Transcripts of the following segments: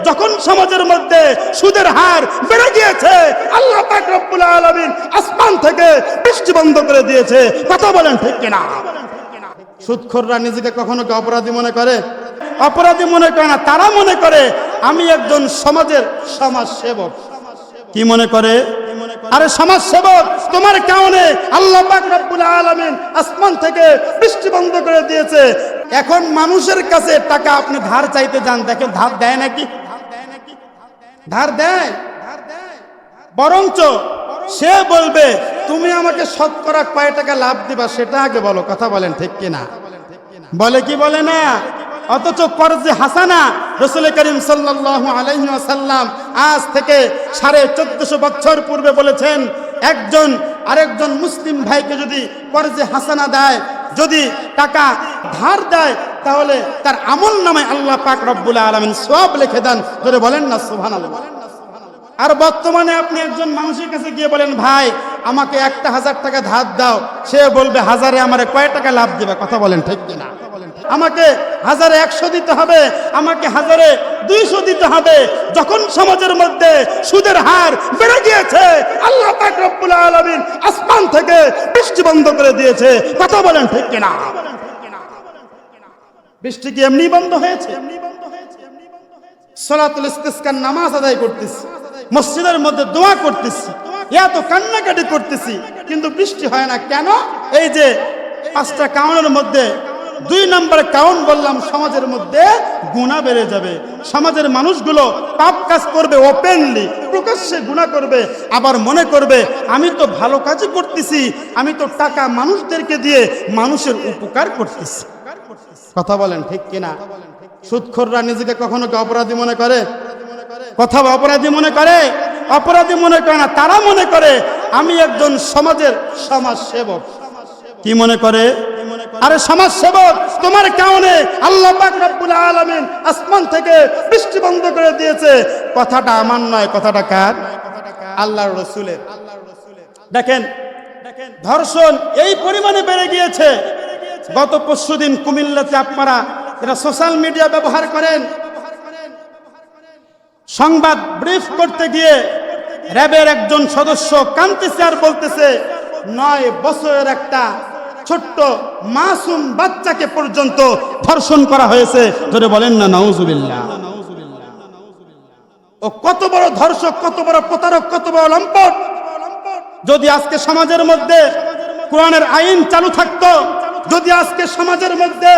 যখন সমাজের মধ্যে সুদের হার বেড়ে গিয়েছে, আল্লাহ পাক রব্বুল আলামিন আসমান থেকে বৃষ্টি বন্ধ করে দিয়েছে। কথা বলেন ঠিক কিনা? সুদখোররা নিজেকে কখনো কি অপরাধী মনে করে? অপরাধী মনে করে না, তারা মনে করে আমি একজন সমাজের সমাজসেবক। কি মনে করে? আরে সমাজসেবক, তোমার কারণে আল্লাহ পাক রব্বুল আলামিন আসমান থেকে বৃষ্টি বন্ধ করে দিয়েছে। এখন মানুষের কাছে টাকা আপনি ধার চাইতে যান, দেখেন ধার দেয় নাকি? ধার দেয়? বরঞ্চ সে বলবে তুমি আমাকে শতকরা কয় টাকা লাভ দিবা সেটা আগে বলো। কথা বলেন ঠিক কিনা? বলে কি বলে না? অথচ কর্জে হাসানা রাসূল করিম সাল্লাল্লাহু আলাইহি ওয়াসাল্লাম আজ থেকে 1450 বছর পূর্বে বলেছেন, একজন আরেকজন মুসলিম ভাইকে যদি কর্জে হাসানা দেয়, যদি টাকা ধার দেয়, তাহলে তার আমল নামায় আল্লাহ পাক রব্বুল আলামিন সওয়াব লিখে দেন। জোরে বলেন না সুবহানাল্লাহ। আর বর্তমানে আপনি একজন মানুষের কাছে গিয়ে বলেন ভাই আমাকে 1000 টাকা ধার দাও, সে বলবে হাজারে আমারে কয় টাকা লাভ দিবে? কথা বলেন ঠিক কিনা? আমাকে 1100 দিতে হবে, আমাকে 1200 দিতে হবে। যখন সমাজের মধ্যে সুদের হার বেড়ে গিয়েছে, আল্লাহ পাক রব্বুল আলামিন আসমান থেকে বৃষ্টি বন্ধ করে দিয়েছে। কথা বলেন ঠিক কিনা? বৃষ্টি কি এমনি বন্ধ হয়েছে? সালাতুল ইস্তিসকার নামাজ আদায় করতেছি, মসজিদের মধ্যে দোয়া করতেছি, এত কান্নাকাটি করতেছি, কিন্তু বৃষ্টি হয় না কেন? এই যে 5টা কারণের মধ্যে 2 নম্বর কারণ বললাম, সমাজের মধ্যে গুনাহ বেড়ে যাবে। সমাজের মানুষগুলো পাপ কাজ করবে, ওপেনলি প্রকাশ্যে গুনাহ করবে, আবার মনে করবে আমি তো ভালো কাজই করতেছি, আমি তো টাকা মানুষদেরকে দিয়ে মানুষের উপকার করতেছি। কথা বলেন ঠিক কিনা? সুদখোররা নিজেকে কখনো কি অপরাধী মনে করে? কথা অপরাধী মনে করে? অপরাধী মনে করে না, তারা মনে করে আমি একজন সমাজের সমাজসেবক। কি মনে করে? আরে সমাজসেবক, তোমার কারণে আল্লাহ পাক রব্বুল আলামিন আসমান থেকে বৃষ্টি বন্ধ করে দিয়েছে। কথাটা আমার নয়, কথাটা কার? আল্লাহর রাসূলের। দেখেন ধর্ষণ এই পরিমাণে বেড়ে গিয়েছে। গত পরশুদিন কুমিল্লাতে আপনারা যারা সোশ্যাল মিডিয়া ব্যবহার করেন, সংবাদ ব্রিফ করতে গিয়ে র্যাবের একজন সদস্য কাঁদতেছে আর বলতেছে 9 বছরের একটা ছোট্ট মাসুম বাচ্চাকে পর্যন্ত ধর্ষণ করা হয়েছে। ধরে বলেন না নাউজুবিল্লাহ। ও কত বড় ধর্ষক, কত বড় প্রতারক, কত বড় লম্পট। যদি আজকে সমাজের মধ্যে কোরআনের আইন চালু থাকতো, যদি আজকে সমাজের মধ্যে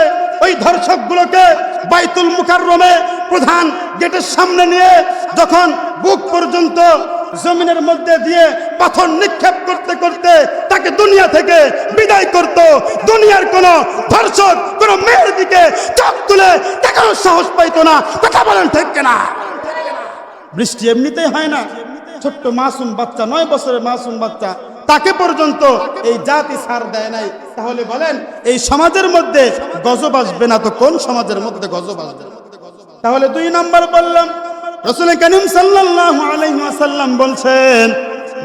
ওই ধর্ষকগুলোকে বাইতুল মুকাররমে প্রধান গেটের সামনে নিয়ে যখন বুক পর্যন্ত জমিনের মধ্যে দিয়ে পাথর নিক্ষেপ করতে করতে তাকে দুনিয়া থেকে বিদায় করত, দুনিয়ার কোন ধর্ষক কোন মেয়ের দিকে চোখ তুলে তাকানোর সাহস পাইতো না। কথা বলেন ঠিক কিনা? বৃষ্টি এমনিতেই হয় না, ছোট্ট মাসুম বাচ্চা, 9 বছরের মাসুম বাচ্চা, তাকে পর্যন্ত এই জাতি ছাড় দেয় নাই। তাহলে বলেন এই সমাজের মধ্যে গজব আসবে না তো কোন সমাজের মধ্যে গজব আসবে? তাহলে 2 নম্বর বললাম, রাসূল করিম সাল্লাল্লাহু আলাইহি ওয়াসাল্লাম বলছেন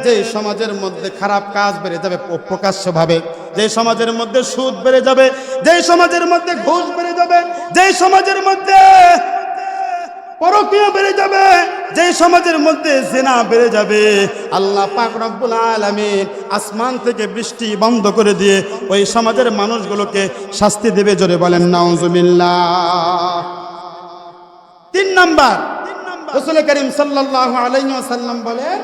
যে সমাজের মধ্যে খারাপ কাজ বেড়ে যাবে প্রকাশ্যভাবে, যে সমাজের মধ্যে সুদ বেড়ে যাবে, যে সমাজের মধ্যে ঘুষ বেড়ে যাবে, যে সমাজের মধ্যে পরকীয়া বেড়ে যাবে, যে সমাজের মধ্যে জিনা বেড়ে যাবে, আল্লাহ পাক রব্বুল আলামিন আসমান থেকে বৃষ্টি বন্ধ করে দিয়ে ওই সমাজের মানুষগুলোকে শাস্তি দেবে। জোরে বলেন নাউজুবিল্লাহ। 3 নাম্বার, রাসূল করিম সাল্লাল্লাহু আলাইহি ওয়াসাল্লাম বলেন